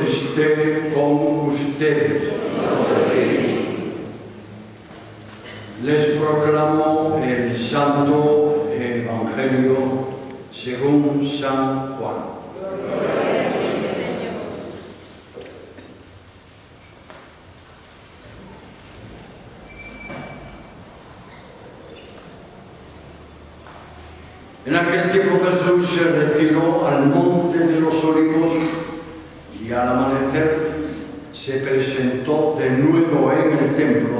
esté con ustedes. Les proclamo el Santo Evangelio según San Juan. En aquel tiempo Jesús se retiró al monte de los Olivos y al amanecer se presentó de nuevo en el templo,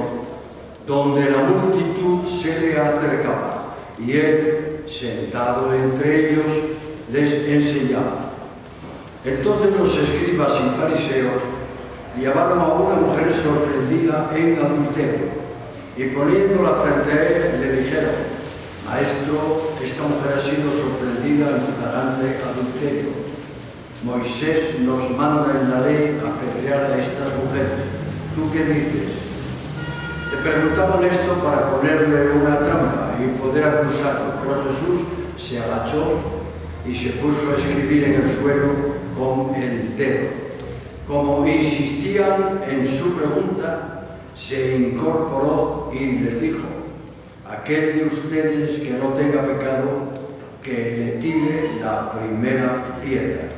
donde la multitud se le acercaba, y él, sentado entre ellos, les enseñaba. Entonces los escribas y fariseos llevaron a una mujer sorprendida en adulterio, y poniéndola frente a él, le dijeron: Maestro, esta mujer ha sido sorprendida en flagrante adulterio. Moisés nos manda en la ley apedrear a estas mujeres. ¿Tú qué dices? Le preguntaban esto para ponerle una trampa y poder acusarlo, pero Jesús se agachó y se puso a escribir en el suelo con el dedo. Como insistían en su pregunta, se incorporó y les dijo: aquel de ustedes que no tenga pecado, que le tire la primera piedra.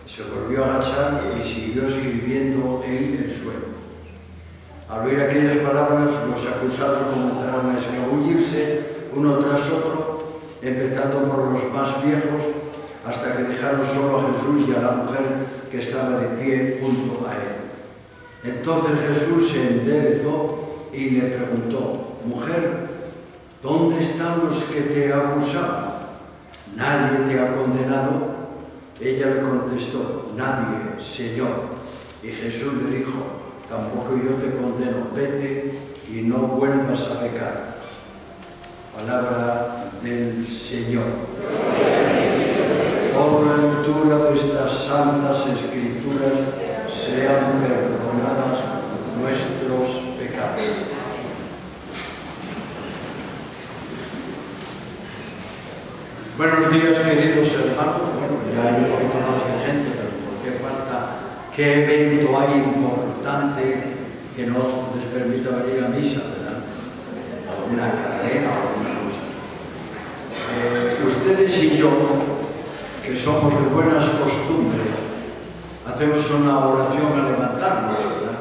Se volvió a agachar y siguió escribiendo en el suelo. Al oír aquellas palabras, los acusados comenzaron a escabullirse uno tras otro, empezando por los más viejos, hasta que dejaron solo a Jesús y a la mujer que estaba de pie junto a él. Entonces Jesús se enderezó y le preguntó: Mujer, ¿dónde están los que te acusaban? ¿Nadie te ha condenado? Ella le contestó: Nadie, Señor. Y Jesús le dijo: Tampoco yo te condeno, vete y no vuelvas a pecar. Palabra del Señor. Por la lectura de estas santas escrituras sean perdonadas nuestros pecados. Buenos días, queridos hermanos. Bueno, ya hay un poquito más de gente, pero ¿por qué falta? ¿Qué evento hay importante que no les permita venir a misa, verdad? Alguna carrera o alguna cosa. Ustedes y yo, que somos de buenas costumbres, hacemos una oración al levantarnos, ¿verdad?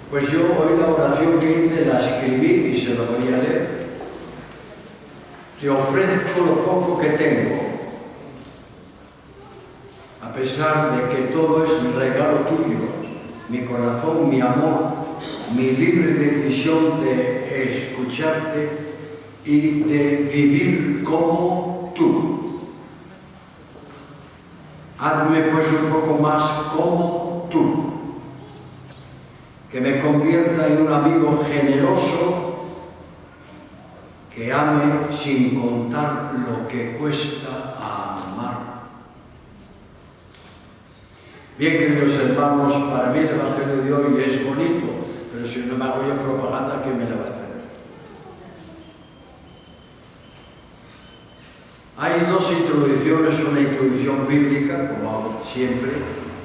Pues yo hoy la oración que hice la escribí y se la voy a leer. Te ofrezco lo poco que tengo, a pesar de que todo es regalo tuyo, mi corazón, mi amor, mi libre decisión de escucharte y de vivir como tú. Hazme pues un poco más como tú, que me convierta en un amigo generoso, que ame sin contar lo que cuesta amar. Bien, queridos hermanos, para mí el Evangelio de hoy es bonito, pero si no me hago yo propaganda, ¿quién me la va a hacer? Hay dos introducciones, una introducción bíblica, como hago siempre,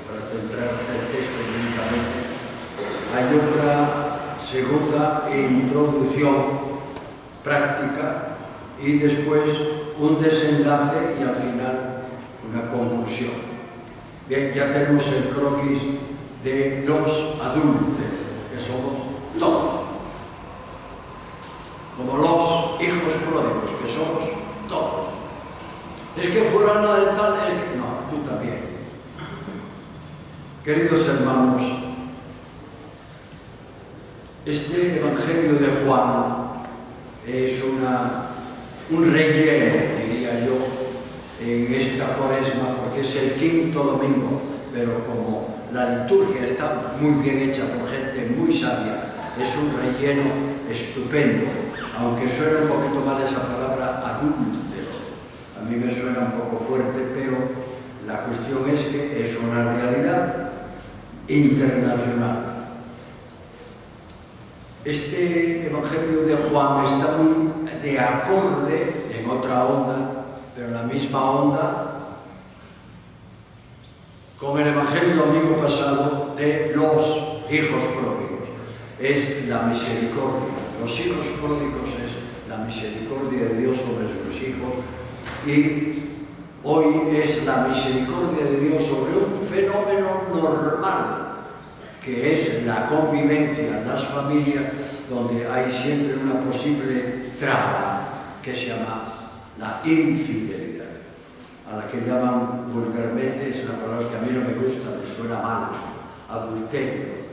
para centrarse el texto bíblicamente. Hay otra segunda introducción práctica y después un desenlace y al final una conclusión. Bien, ya tenemos el croquis de los adultos, que somos todos, como los hijos pródigos, que somos todos. Es que fulana de tal, es que... No, tú también. Queridos hermanos, este Evangelio de Juan es un relleno, diría yo, en esta Cuaresma, porque es el quinto domingo, pero como la liturgia está muy bien hecha por gente muy sabia, es un relleno estupendo, aunque suena un poquito mal esa palabra adúltero. A mí me suena un poco fuerte, pero la cuestión es que es una realidad internacional. Este Evangelio de Juan está muy de acorde, en otra onda, pero en la misma onda, con el Evangelio del domingo pasado de los hijos pródigos. Es la misericordia. Los hijos pródigos es la misericordia de Dios sobre sus hijos, y hoy es la misericordia de Dios sobre un fenómeno normal, que es la convivencia en las familias, donde hay siempre una posible traba que se llama la infidelidad, a la que llaman vulgarmente, es una palabra que a mí no me gusta, me suena mal, adulterio.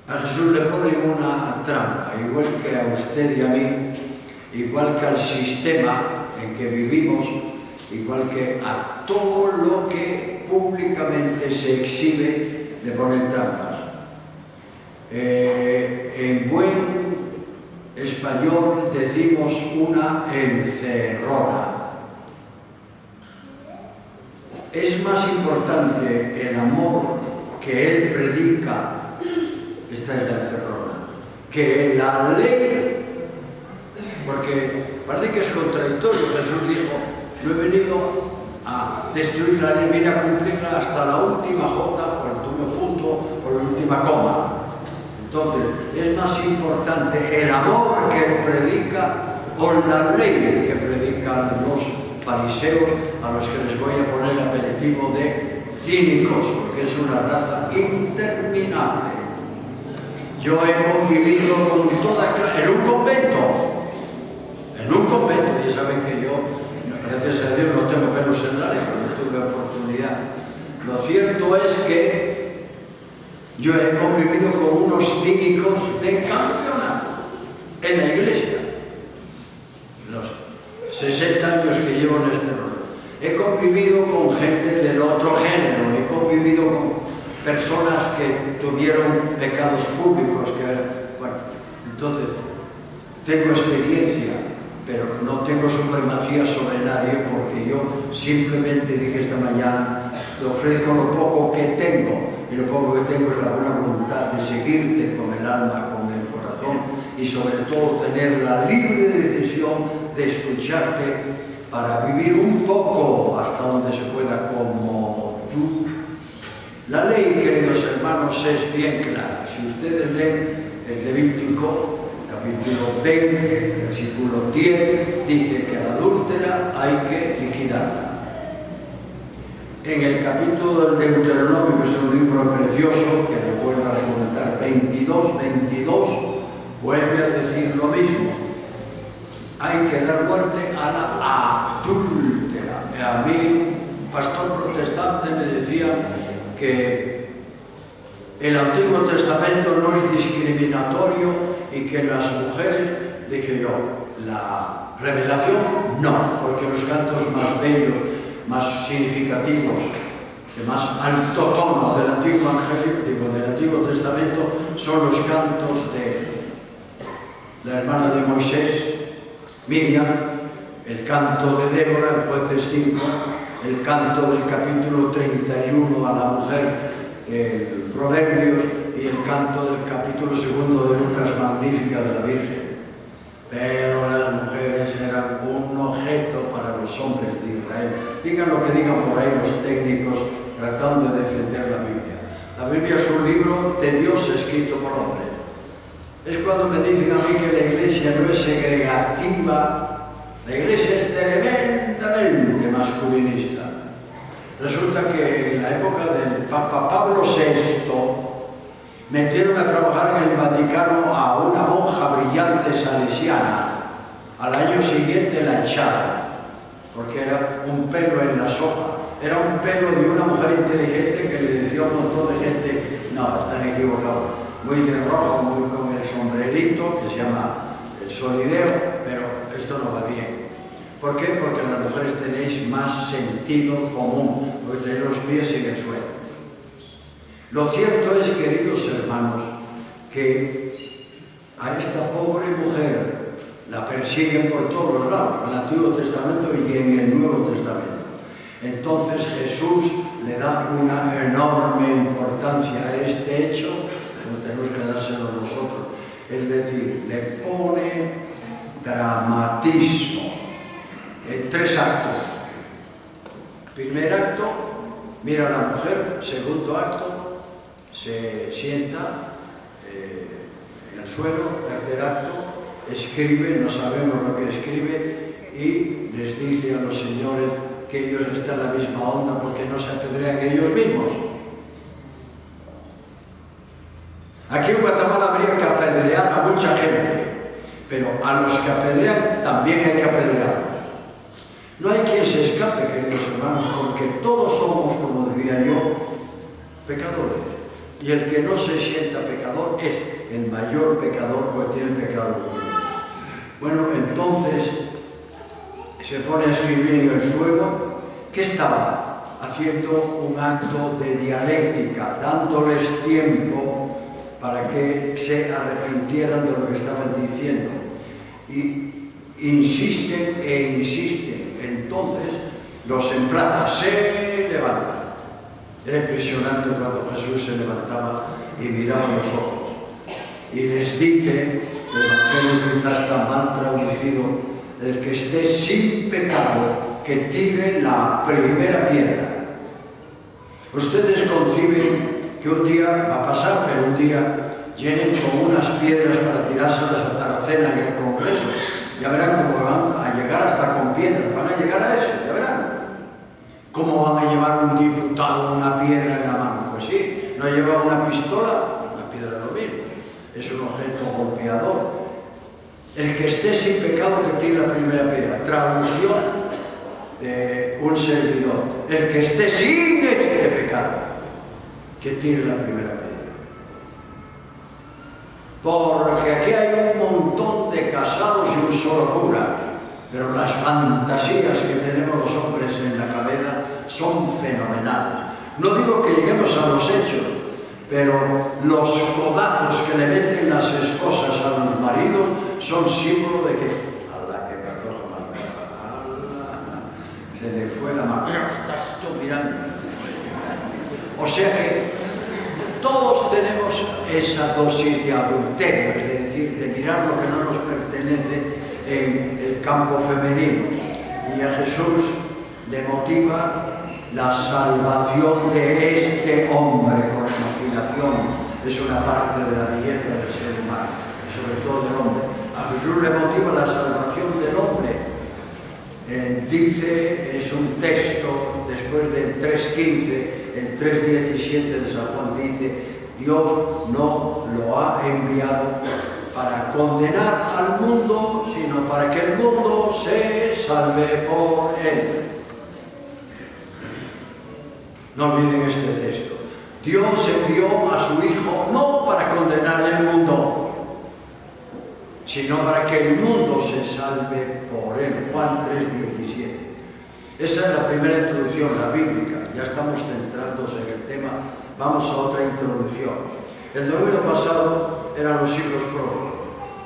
A Jesús le ponen una trampa, igual que a usted y a mí, igual que al sistema en que vivimos, igual que a todo lo que públicamente se exhibe, le ponen trampas. En buen español decimos una encerrona. Es más importante el amor que él predica, esta es la encerrona, que la ley, porque parece que es contradictorio. Jesús dijo: no he venido a destruir la ley, vine a cumplirla hasta la última jota, o el último punto, o la última coma. Entonces, es más importante el amor que él predica o la ley que predican los fariseos, a los que les voy a poner el apelativo de cínicos, porque es una raza interminable. Yo he convivido con toda clase, en un convento, y saben que yo, gracias a Dios, no tengo pelos en la lengua, no tuve oportunidad. Lo cierto es que yo he convivido con unos cínicos de campeonato en la iglesia, los 60 años que llevo en este rollo. He convivido con gente del otro género, he convivido con personas que tuvieron pecados públicos, bueno, entonces tengo experiencia, pero no tengo supremacía sobre nadie, porque yo simplemente dije esta mañana: te ofrezco lo poco que tengo, y lo poco que tengo es la buena voluntad de seguirte con el alma, con el corazón, y sobre todo tener la libre decisión de escucharte para vivir un poco hasta donde se pueda como tú. La ley, queridos hermanos, es bien clara. Si ustedes leen el Levítico, capítulo 20, versículo 10, dice que a la adúltera hay que liquidarla. En el capítulo del Deuteronomio, que es un libro precioso, que le vuelvo a recomendar, 22, vuelve a decir lo mismo. Hay que dar muerte a la adúltera. A mí, pastor protestante, me decía que el Antiguo Testamento no es discriminatorio y que las mujeres, dije yo, la revelación no, porque los cantos más bellos, más significativos, de más alto tono del Antiguo Evangelio, del Antiguo Testamento, son los cantos de la hermana de Moisés, Miriam, el canto de Débora en Jueces 5, el canto del capítulo 31 a la mujer, el Proverbios, y el canto del capítulo 2 de Lucas, Magnífica de la Virgen. Pero las mujeres eran un objeto para los hombres de Israel. Digan lo que digan por ahí los técnicos tratando de defender la Biblia. La Biblia es un libro de Dios escrito por hombres. Es cuando me dicen a mí que la iglesia no es segregativa. La iglesia es tremendamente masculinista. Resulta que en la época del Papa Pablo VI metieron a trabajar en el Vaticano a una monja brillante salesiana. Al año siguiente la echaron, porque era un pelo en la sopa. Era un pelo de una mujer inteligente que le decía a un montón de gente: no, están equivocados. Muy de rojo, muy con el sombrerito, que se llama el solideo, pero esto no va bien. ¿Por qué? Porque las mujeres tenéis más sentido común, porque tenéis los pies en el suelo. Lo cierto es, queridos hermanos, que a esta pobre mujer la persiguen por todos los lados, en el Antiguo Testamento y en el Nuevo Testamento. Entonces Jesús le da una enorme importancia a este hecho, no tenemos que dárselo nosotros, es decir, le pone dramatismo en 3 actos. Primer acto, mira a la mujer. Segundo acto, se sienta en el suelo. Tercer acto, escribe, no sabemos lo que escribe, y les dice a los señores que ellos están en la misma onda porque no se apedrean ellos mismos. Aquí en Guatemala habría que apedrear a mucha gente, pero a los que apedrean también hay que apedrearlos. No hay quien se escape, queridos hermanos, porque todos somos, como decía yo, pecadores. Y el que no se sienta pecador es el mayor pecador, porque tiene el pecado orgulloso. Bueno, entonces se pone a escribir en el suelo. ¿Qué estaba? Haciendo un acto de dialéctica, dándoles tiempo para que se arrepintieran de lo que estaban diciendo. Y insisten e insisten. Entonces los emplaza, se levantan. Era impresionante cuando Jesús se levantaba y miraba los ojos. Y les dice, el Evangelio quizás está mal traducido, el que esté sin pecado, que tire la primera piedra. Ustedes conciben que un día va a pasar, pero un día lleguen con unas piedras para tirárselas a Tarracena en el Congreso. Ya verán cómo van a llegar hasta con piedras, van a llegar a eso, ya verán. ¿Cómo van a llevar un diputado una piedra en la mano? Pues sí, no lleva una pistola, una piedra es lo mismo, es un objeto golpeador. El que esté sin pecado, que tire la primera piedra. Traducción de un servidor. El que esté sin este pecado, que tire la primera piedra. Porque aquí hay un montón de casados y un solo cura, pero las fantasías que tenemos los hombres en la cabeza son fenomenales. No digo que lleguemos a los hechos, pero los codazos que le meten las esposas a los maridos son símbolo de que, ¡ala, qué patoja, ¡ala! Se le fue la mano. Estás tú mirando. O sea que todos tenemos esa dosis de adulterio, es decir, de mirar lo que no nos pertenece en el campo femenino. Y a Jesús le motiva la salvación de este hombre con imaginación. Es una parte de la belleza del ser humano, y sobre todo del hombre. A Jesús le motiva la salvación del hombre. Dice, es un texto después del 3.15, el 3.17 de San Juan dice, Dios no lo ha enviado para condenar al mundo, sino para que el mundo se salve por él. No olviden este texto. Dios envió a su Hijo no para condenar el mundo, sino para que el mundo se salve por él. Juan 3.17. Esa es la primera introducción, la bíblica. Ya estamos centrados en el tema. Vamos a otra introducción. El domingo pasado eran los hijos pródigos,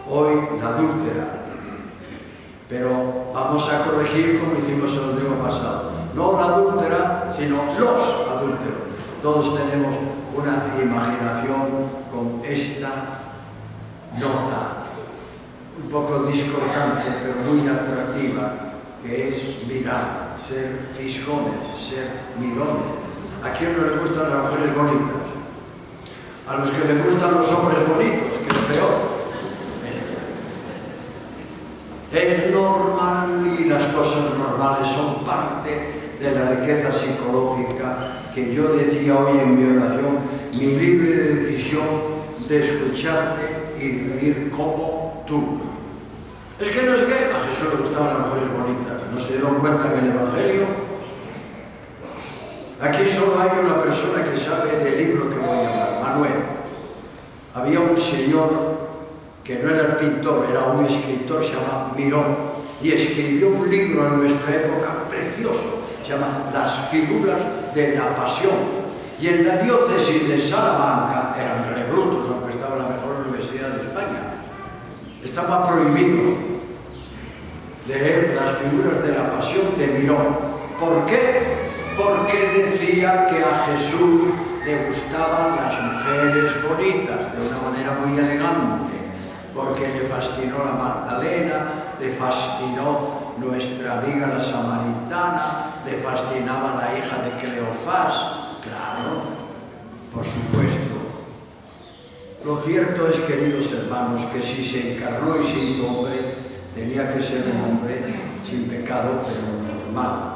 hoy la adúltera. Pero vamos a corregir como hicimos el domingo pasado. No la adúltera, sino los adúlteros. Todos tenemos una imaginación con esta nota, un poco discordante, pero muy atractiva, que es mirar, ser fisgones, ser mirones. ¿A quién no le gustan las mujeres bonitas? A los que le gustan los hombres bonitos, que es peor. Es normal, y las cosas normales son parte de la riqueza psicológica que yo decía hoy en mi oración, mi libre decisión de escucharte y vivir como tú. Es que no es que a Jesús le gustaban las mujeres bonitas, ¿no se dieron cuenta en el Evangelio? Aquí solo hay una persona que sabe del libro que voy a hablar, Manuel. Había un señor que no era el pintor, era un escritor, se llama Mirón, y escribió un libro en nuestra época precioso, se llama Las figuras de la pasión. Y en la diócesis de Salamanca, eran rebrutos, aunque estaba la mejor universidad de España, estaba prohibido leer las figuras de la pasión de Mirón. ¿Por qué? Porque decía que a Jesús le gustaban las mujeres bonitas, de una manera muy elegante, porque le fascinó la Magdalena, le fascinó nuestra amiga la samaritana, le fascinaba la hija de Cleofás. Claro, por supuesto. Lo cierto es, queridos hermanos, que si se encarnó y se hizo hombre, tenía que ser un hombre sin pecado, pero normal.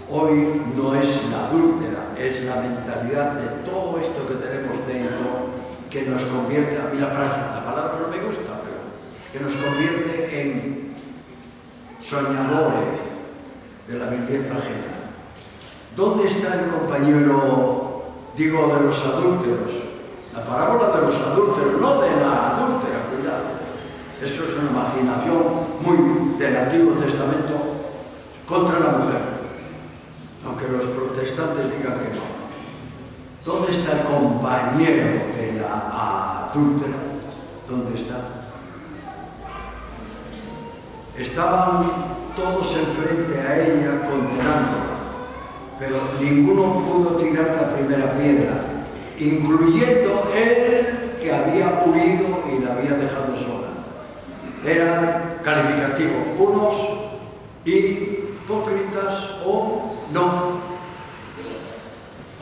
Hoy no es la adúltera, es la mentalidad de todo esto que tenemos dentro que nos convierte, a mí la palabra no me gusta, pero que nos convierte en soñadores de la belleza ajena. ¿Dónde está el compañero, digo, de los adúlteros? La parábola de los adúlteros, no de la adúltera, cuidado. Eso es una imaginación muy del Antiguo Testamento contra la mujer, aunque los protestantes digan que no. ¿Dónde está el compañero de la adúltera? ¿Dónde está? Estaban todos enfrente a ella condenándola, pero ninguno pudo tirar la primera piedra, incluyendo él que había huido y la había dejado sola. Eran calificativos, unos hipócritas o no.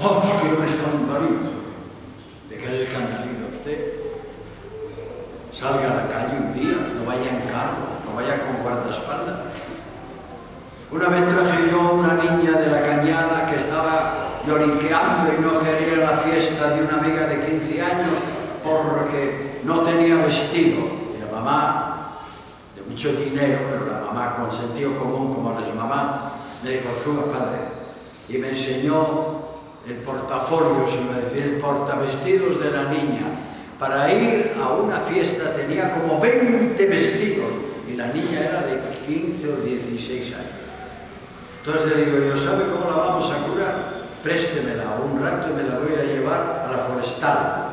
¡Oh, es que yo me escandalizo! ¿De qué se escandaliza usted? Salga a la calle un día, no vaya en carro, no vaya con guardaespaldas. Una vez traje yo a una niña de la Cañada que estaba lloriqueando y no quería ir a la fiesta de una amiga de 15 años porque no tenía vestido. Y la mamá, de mucho dinero, pero la mamá con sentido común como las mamás, me dijo, suba padre. Y me enseñó el portafolio, sin decir el portavestidos de la niña. Para ir a una fiesta tenía como 20 vestidos y la niña era de 15 o 16 años. Entonces le digo yo, ¿sabe cómo la vamos a curar? Préstemela un rato y me la voy a llevar a la Forestal.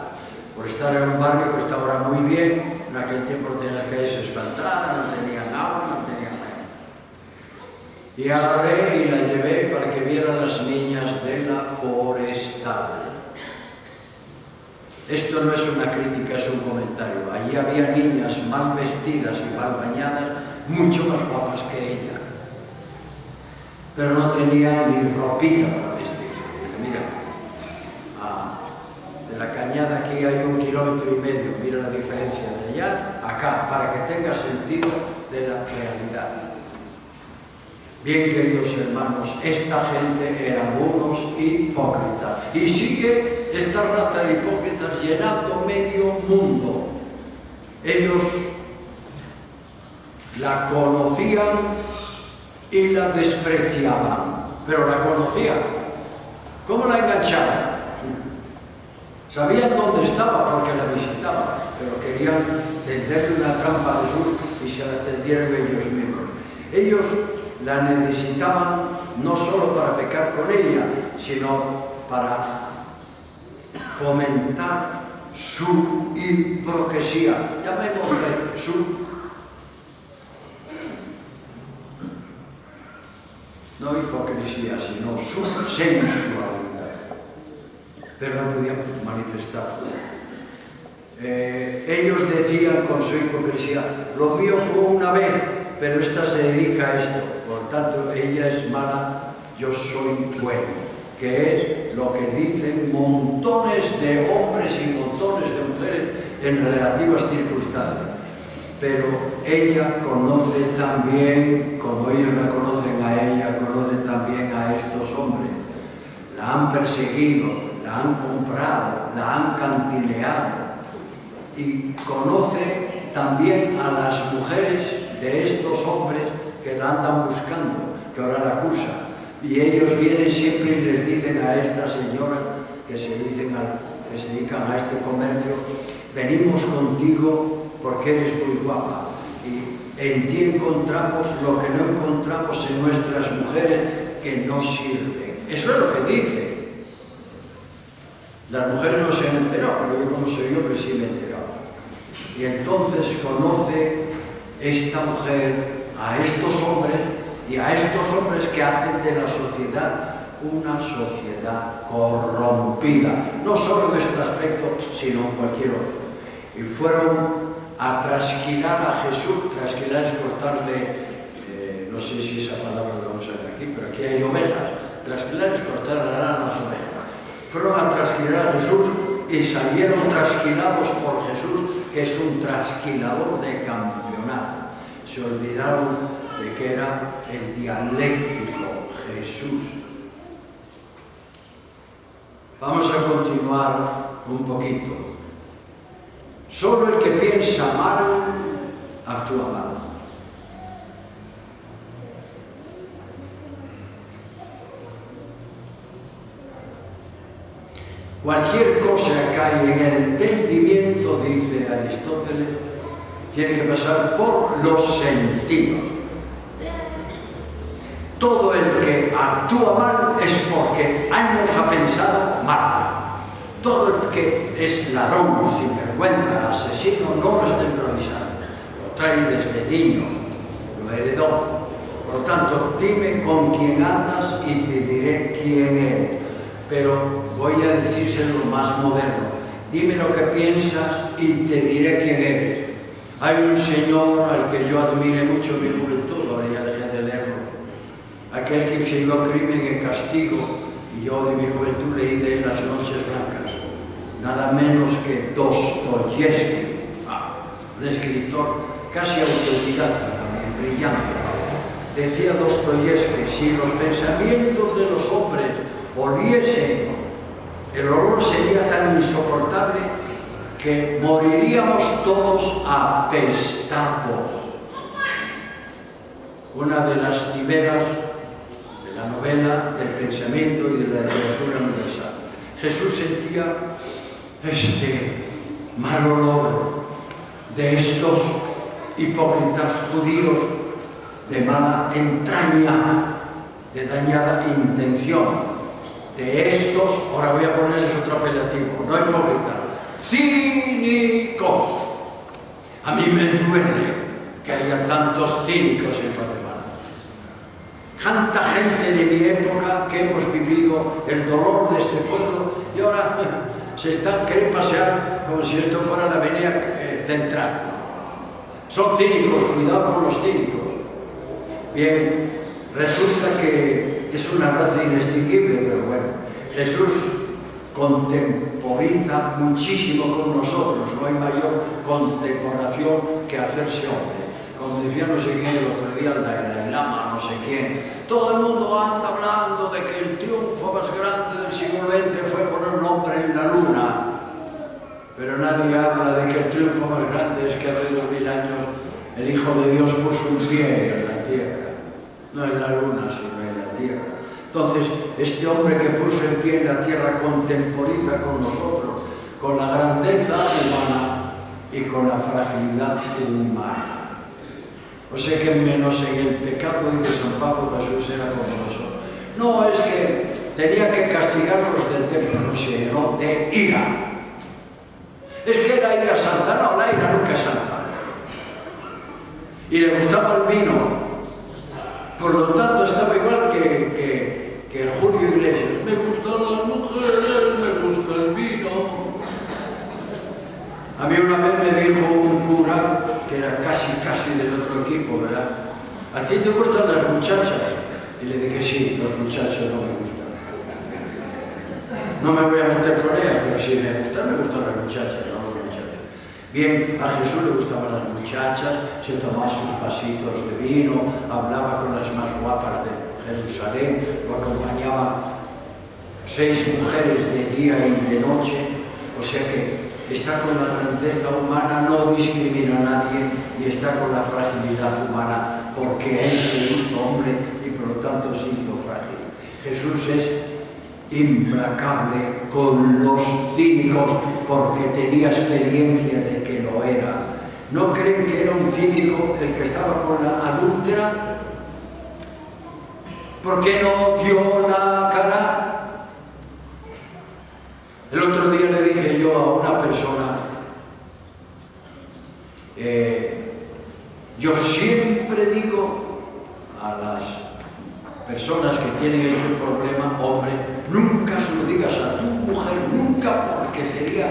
Forestal era un barrio que está ahora muy bien, en aquel tiempo tenía las calles asfaltadas, no tenían agua, no tenían nada. Y agarré y la llevé para que vieran las niñas de la Forestal. Esto no es una crítica, es un comentario. Allí había niñas mal vestidas y mal bañadas, mucho más guapas que ella. Pero no tenían ni ropita para vestirse. Mira, de la Cañada aquí hay 1,5 kilómetros, mira la diferencia de allá a acá, para que tenga sentido de la realidad. Bien, queridos hermanos, esta gente eran unos hipócritas. Y sigue esta raza de hipócritas llenando medio mundo. Ellos la conocían y la despreciaban, pero la conocían. ¿Cómo la enganchaban? Sabían dónde estaba porque la visitaban, pero querían tenderle una trampa al sur y se la tendieron ellos mismos. Ellos la necesitaban no solo para pecar con ella, sino para fomentar su hipocresía, llamémosle no hipocresía, sino su sensualidad, pero no podían manifestarlo. Ellos decían con su hipocresía, lo mío fue una vez, pero esta se dedica a esto, por lo tanto ella es mala, yo soy bueno, que es lo que dicen montones de hombres y montones de mujeres en relativas circunstancias. Pero ella conoce también, como ellos la conocen a ella, conoce también a estos hombres. La han perseguido, la han comprado, la han cantineado. Y conoce también a las mujeres de estos hombres que la andan buscando, que ahora la acusan. Y ellos vienen siempre y les dicen a estas señoras que se dedican a este comercio, venimos contigo porque eres muy guapa y en ti encontramos lo que no encontramos en nuestras mujeres que no sirven. Eso es lo que dice. Las mujeres no se han enterado, pero yo como soy hombre sí me he enterado. Y entonces conoce esta mujer a estos hombres y a estos hombres que hacen de la sociedad una sociedad corrompida, no solo en este aspecto, sino en cualquier otro. Y fueron a trasquilar a Jesús. Trasquilar es cortarle, no sé si esa palabra la usan aquí, pero aquí hay ovejas. Trasquilar es cortar la lana a las ovejas. Fueron a trasquilar a Jesús y salieron trasquilados por Jesús, que es un trasquilador de campeonato. Se olvidaron de que era el dialéctico Jesús. Vamos a continuar un poquito. Solo el que piensa mal, actúa mal. Cualquier cosa que hay en el entendimiento, dice Aristóteles, tiene que pasar por los sentidos. Todo el que actúa mal es porque años ha pensado mal. Todo el que es ladrón, sinvergüenza, asesino, no lo está improvisando. Lo trae desde niño, lo heredó. Por lo tanto, dime con quién andas y te diré quién eres. Pero voy a decírselo más moderno. Dime lo que piensas y te diré quién eres. Hay un señor al que yo admiré mucho en mi juventud, ahora ya dejé de leerlo. Aquel que escribió Crimen y Castigo, y yo de mi juventud leí de él Las Noches Blancas. Nada menos que Dostoyevsky, un escritor casi autodidacta, también brillante. Decía Dostoyevsky, si los pensamientos de los hombres oliesen, el olor sería tan insoportable que moriríamos todos apestados. Una de las cimeras de la novela, del pensamiento y de la literatura universal. Jesús sentía este mal olor de estos hipócritas judíos de mala entraña, de dañada intención. De estos, ahora voy a ponerles otro apelativo, no hipócritas, cínicos. A mí me duele que haya tantos cínicos en Guatemala. Tanta gente de mi época que hemos vivido el dolor de este pueblo y ahora quieren pasear como si esto fuera la avenida central. Son cínicos, cuidado con los cínicos. Bien, resulta que es una raza inextinguible, pero bueno, Jesús contemporiza muchísimo con nosotros, no hay mayor contemporación que hacerse hombre. Como decía no sé quién el otro día, el Dalai Lama, no sé quién, todo el mundo anda hablando de que el triunfo más grande del siglo XX fue poner un hombre en la luna, pero nadie habla de que el triunfo más grande es que hace 2000 años el Hijo de Dios puso un pie en la tierra, no en la luna, sino en la tierra. Entonces, este hombre que puso en pie en la tierra contemporiza con nosotros, con la grandeza humana y con la fragilidad humana. O sea que menos en el pecado, dice San Pablo, Jesús era como nosotros. No, es que tenía que castigarlos del templo, no se llenó de ira. Es que era ira santa, no, la ira nunca es santa. Y le gustaba el vino, por lo tanto estaba igual que el Julio Iglesias. Me gustan las mujeres, me gusta el vino. A mí una vez me dijo un cura, que era casi del otro equipo, ¿verdad? ¿A ti te gustan las muchachas? Y le dije, sí, los muchachos no me gustan. No me voy a meter con ella, pero si me gustan las muchachas, no los muchachos. Bien, a Jesús le gustaban las muchachas, se tomaba sus vasitos de vino, hablaba con las más guapas de Jerusalén, lo acompañaban 6 mujeres de día y de noche, o sea que está con la grandeza humana, no discrimina a nadie y está con la fragilidad humana porque Él se hizo hombre y por lo tanto se hizo frágil. Jesús es implacable con los cínicos porque tenía experiencia de que lo era. ¿No creen que era un cínico el que estaba con la adúltera? ¿Por qué no dio la cara? El otro día le dije yo a una persona, yo siempre digo a las personas que tienen este problema, hombre, nunca se lo digas a tu mujer, nunca, porque sería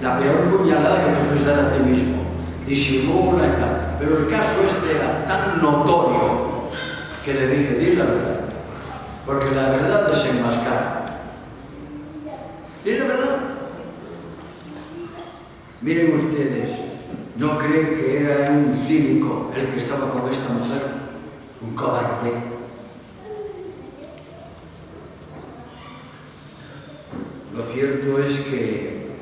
la peor puñalada que te puedes dar a ti mismo. Disimula y tal. Pero el caso este era tan notorio que le dije, di la verdad. porque la verdad desenmascara. ¿Y es la verdad? Miren ustedes, ¿no creen que era un cínico el que estaba con esta mujer? Un cobarde. Lo cierto es que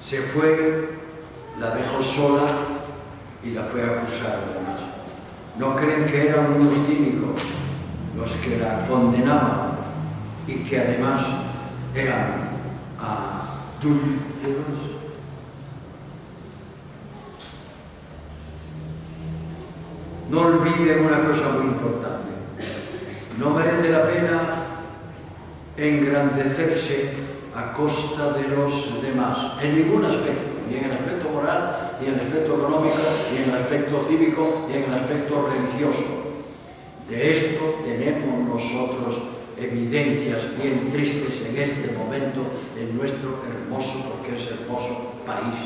se fue, la dejó sola y la fue a acusar además. ¿No creen que eran unos cínicos los que la condenaban y que además eran adúlteros? No olviden una cosa muy importante. No merece la pena engrandecerse a costa de los demás, en ningún aspecto, ni en el aspecto moral, ni en el aspecto económico, ni en el aspecto cívico, ni en el aspecto religioso. De esto tenemos nosotros evidencias bien tristes en este momento en nuestro hermoso, porque es hermoso, país.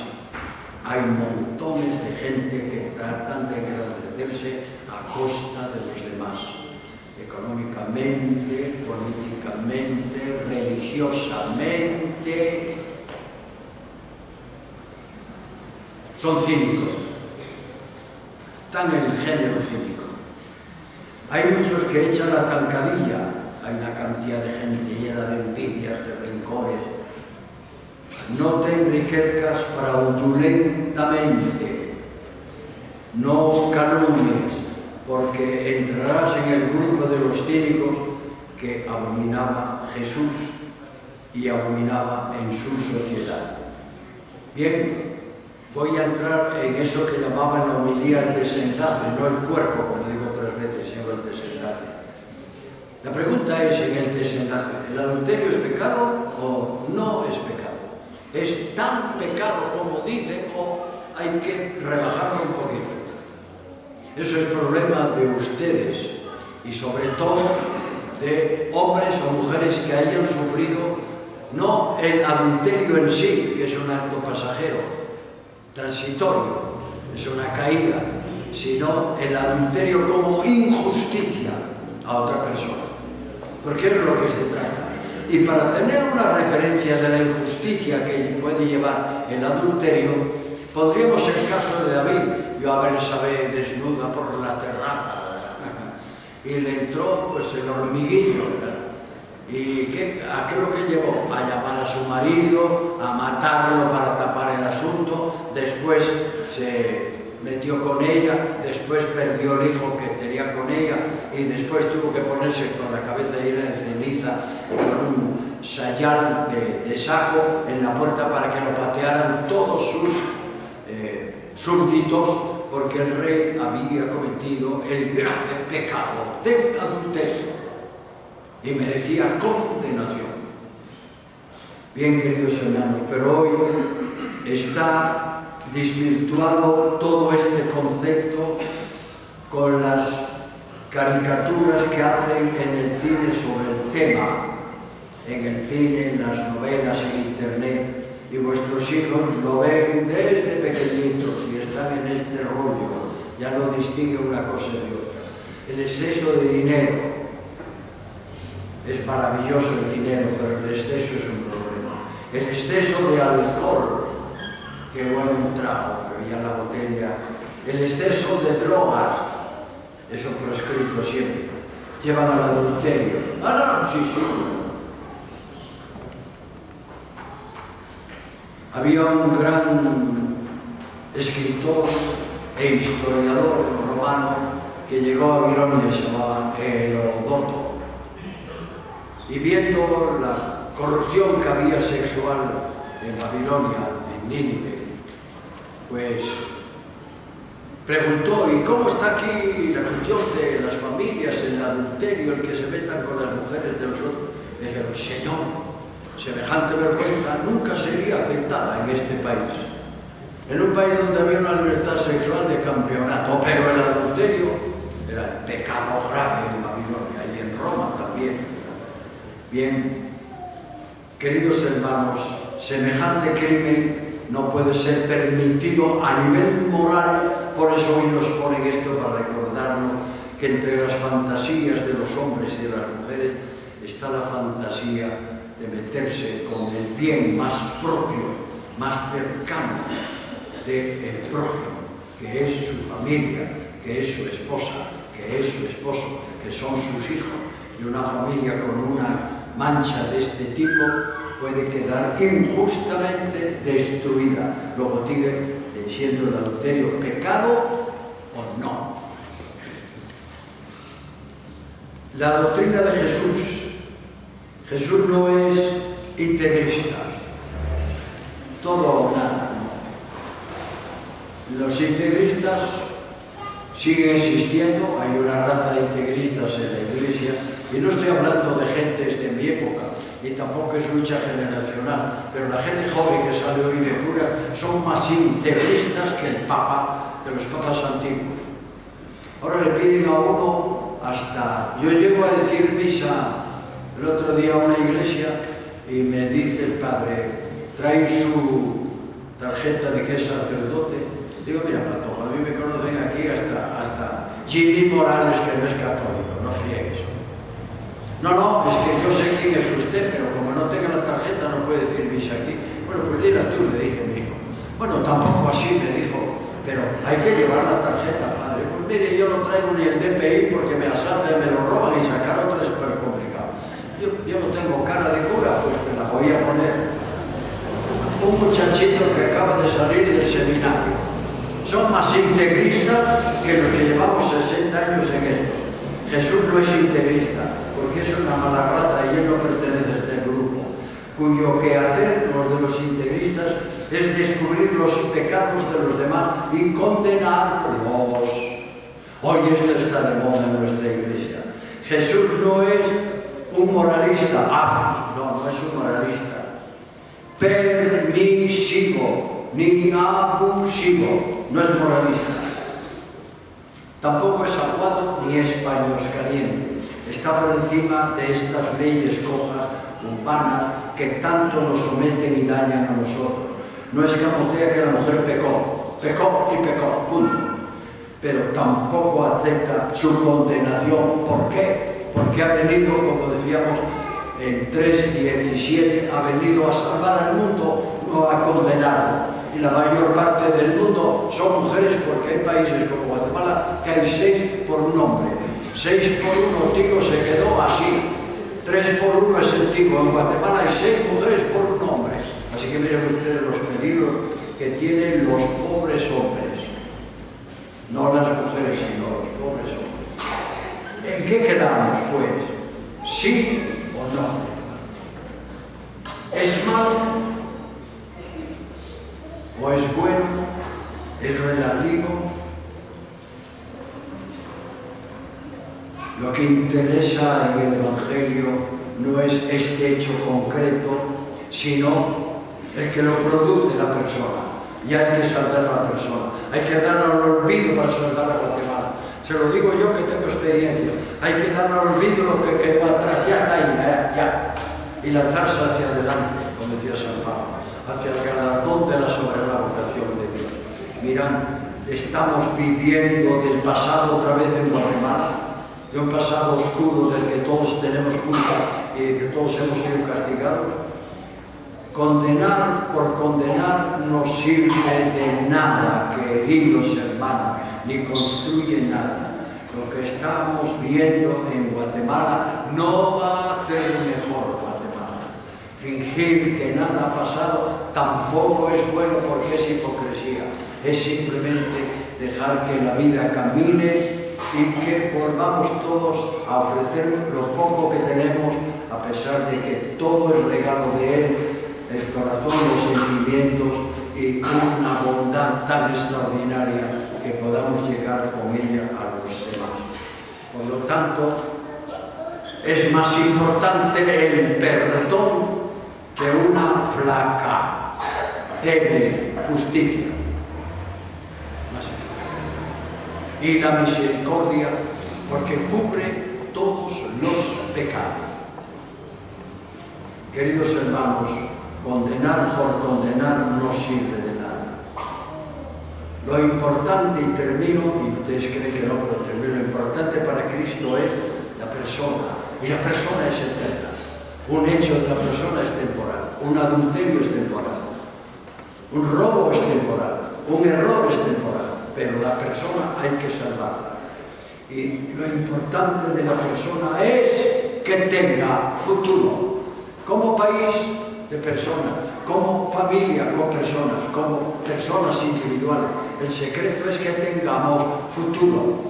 Hay montones de gente que tratan de engrandecerse a costa de los demás, económicamente, políticamente, religiosamente. Son cínicos, están en el género cínico. Hay muchos que echan la zancadilla, hay una cantidad de gente llena de envidias, de rencores. No te enriquezcas fraudulentamente, no calumnies, porque entrarás en el grupo de los cínicos que abominaba Jesús y abominaba en su sociedad. Bien, voy a entrar en eso que llamaban en la homilía el desenlace, no el cuerpo, como digo 3 veces, sino el desenlace. La pregunta es en el desenlace, ¿el adulterio es pecado o no es pecado? ¿Es tan pecado como dicen o hay que rebajarlo un poquito? Eso es problema de ustedes y sobre todo de hombres o mujeres que hayan sufrido no el adulterio en sí, que es un acto pasajero, transitorio, es una caída, sino el adulterio como injusticia a otra persona, porque es lo que se trata. Y para tener una referencia de la injusticia que puede llevar el adulterio, pondríamos el caso de David. Yo a ver, sabe, desnuda por la terraza, ¿verdad? Y le entró pues el hormiguillo, ¿verdad? ¿Y a qué es lo que llevó? A llamar a su marido, a matarlo para tapar el asunto, después se metió con ella, después perdió el hijo que tenía con ella y después tuvo que ponerse con la cabeza llena de ceniza y con un sayal de saco en la puerta para que lo patearan todos sus súbditos, porque el rey había cometido el grave pecado del adulterio y merecía condenación. Bien, queridos hermanos, pero hoy está desvirtuado todo este concepto con las caricaturas que hacen en el cine sobre el tema, en el cine, en las novelas, en internet, y vuestros hijos lo ven desde pequeñitos y están en este rollo, ya no distinguen una cosa de otra. El exceso de dinero, es maravilloso el dinero, pero el exceso es un problema. El exceso de alcohol, que bueno un trago, pero ya la botella. El exceso de drogas, eso proscrito siempre, llevan al adulterio. Ah, no, sí. Había un gran escritor e historiador romano que llegó a Babilonia, se llamaba Heródoto, y viendo la corrupción que había sexual en Babilonia, en Nínive, pues preguntó, ¿y cómo está aquí la cuestión de las familias, el adulterio, el que se metan con las mujeres de los otros? Le dijeron, Señor, semejante vergüenza nunca sería aceptada en este país. En un país donde había una libertad sexual de campeonato, pero el adulterio era el pecado grave en Babilonia y en Roma también. Bien, queridos hermanos, semejante crimen no puede ser permitido a nivel moral, por eso hoy nos ponen esto para recordarnos que entre las fantasías de los hombres y de las mujeres está la fantasía de meterse con el bien más propio, más cercano del prójimo, que es su familia, que es su esposa, que es su esposo, que son sus hijos. Y una familia con una mancha de este tipo puede quedar injustamente destruida. Luego sigue siendo el adulterio pecado o no. La doctrina de Jesús no es integrista, todo o nada, no. Los integristas siguen existiendo, hay una raza de integristas en la Iglesia, y no estoy hablando de gentes de mi época, y tampoco es lucha generacional, pero la gente joven que sale hoy de cura son más integristas que el Papa, que los papas antiguos. Ahora le piden a uno hasta... Yo llego a decir misa el otro día a una iglesia y me dice el padre, trae su tarjeta de que es sacerdote. Digo, mira, Patojo, a mí me conocen aquí hasta Jimmy Morales, que no es católico, no friegues. No, es que yo sé quién es usted, pero como no tenga la tarjeta no puede decir misa aquí. Bueno, pues dila tú, le dije, me dijo. Bueno, tampoco así, me dijo, pero hay que llevar la tarjeta, padre. Pues mire, yo no traigo ni el DPI porque me asaltan y me lo roban y sacar otra es súper complicado. Yo no tengo cara de cura, pues me la voy a poner. Un muchachito que acaba de salir del seminario. Son más integristas que los que llevamos 60 años en esto. Jesús no es integrista, porque es una mala raza y él no pertenece a este grupo, cuyo quehacer, los de los integristas, es descubrir los pecados de los demás y condenarlos. Hoy esto está de moda en nuestra iglesia. Jesús no es un moralista, no es un moralista permisivo ni abusivo, no es moralista. Tampoco es aguado ni es paños caliente. Está por encima de estas leyes cojas, humanas, que tanto nos someten y dañan a nosotros. No escamotea que la mujer pecó, punto. Pero tampoco acepta su condenación. ¿Por qué? Porque ha venido, como decíamos en 3:17, ha venido a salvar al mundo, no a condenarlo. Y la mayor parte del mundo son mujeres, porque hay países como Guatemala que hay 6 por un hombre. 6 por 1, Tigo se quedó así. 3 por 1 es el Tigo. En Guatemala hay 6 mujeres por un hombre. Así que miren ustedes los peligros que tienen los pobres hombres. No las mujeres, sino los pobres hombres. ¿En qué quedamos, pues? ¿Sí o no? ¿Es malo? ¿O es bueno? ¿Es relativo? Lo que interesa en el Evangelio no es este hecho concreto, sino el que lo produce la persona. Y hay que salvar a la persona. Hay que dar al olvido para salvar a Guatemala. Se lo digo yo que tengo experiencia. Hay que dar al olvido lo que quedó atrás. Ya está ahí, ya. Y lanzarse hacia adelante, como decía San Pablo, hacia el galardón de la soberana vocación de Dios. Mirad, estamos viviendo del pasado otra vez en Guatemala, de un pasado oscuro del que todos tenemos culpa y de que todos hemos sido castigados. Condenar por condenar no sirve de nada, queridos hermanos, ni construye nada. Lo que estamos viendo en Guatemala no va a hacer mejor Guatemala. Fingir que nada ha pasado tampoco es bueno, porque es hipocresía. Es simplemente dejar que la vida camine y que volvamos todos a ofrecer lo poco que tenemos, a pesar de que todo es regalo de Él, el corazón, los sentimientos y una bondad tan extraordinaria que podamos llegar con ella a los demás. Por lo tanto, es más importante el perdón que una flaca, débil justicia. Y la misericordia, porque cubre todos los pecados. Queridos hermanos, condenar por condenar no sirve de nada. Lo importante, y termino, y ustedes creen que no, pero termino, lo importante para Cristo es la persona, y la persona es eterna. Un hecho de la persona es temporal, un adulterio es temporal, un robo es temporal, un error es temporal, pero la persona hay que salvarla. Y lo importante de la persona es que tenga futuro, como país de personas, como familia con personas, como personas individuales. El secreto es que tengamos futuro.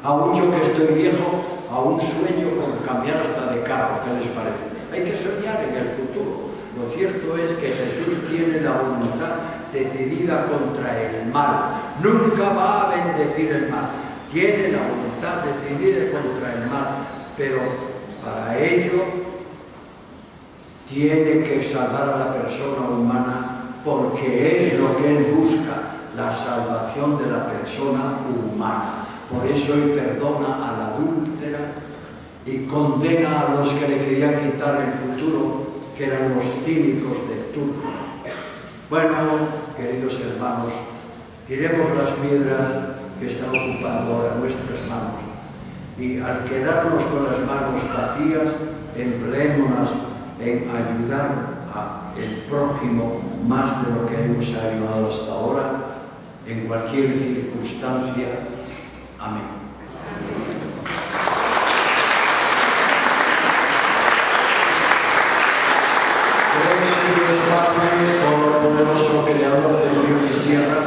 Aún yo que estoy viejo, aún sueño con cambiar hasta de carro, ¿qué les parece? Hay que soñar en el futuro. Lo cierto es que Jesús tiene la voluntad decidida contra el mal. Nunca va a bendecir el mal. Tiene la voluntad decidida contra el mal, pero para ello tiene que salvar a la persona humana, porque es lo que Él busca, la salvación de la persona humana. Por eso Él perdona a la adúltera y condena a los que le querían quitar el futuro, que eran los cínicos de turno. Bueno, queridos hermanos, tiremos las piedras que están ocupando ahora nuestras manos, y al quedarnos con las manos vacías, empleémonos en ayudar al prójimo más de lo que hemos ayudado hasta ahora, en cualquier circunstancia. Amén. Dios Padre, todopoderoso, creador de cielo y tierra,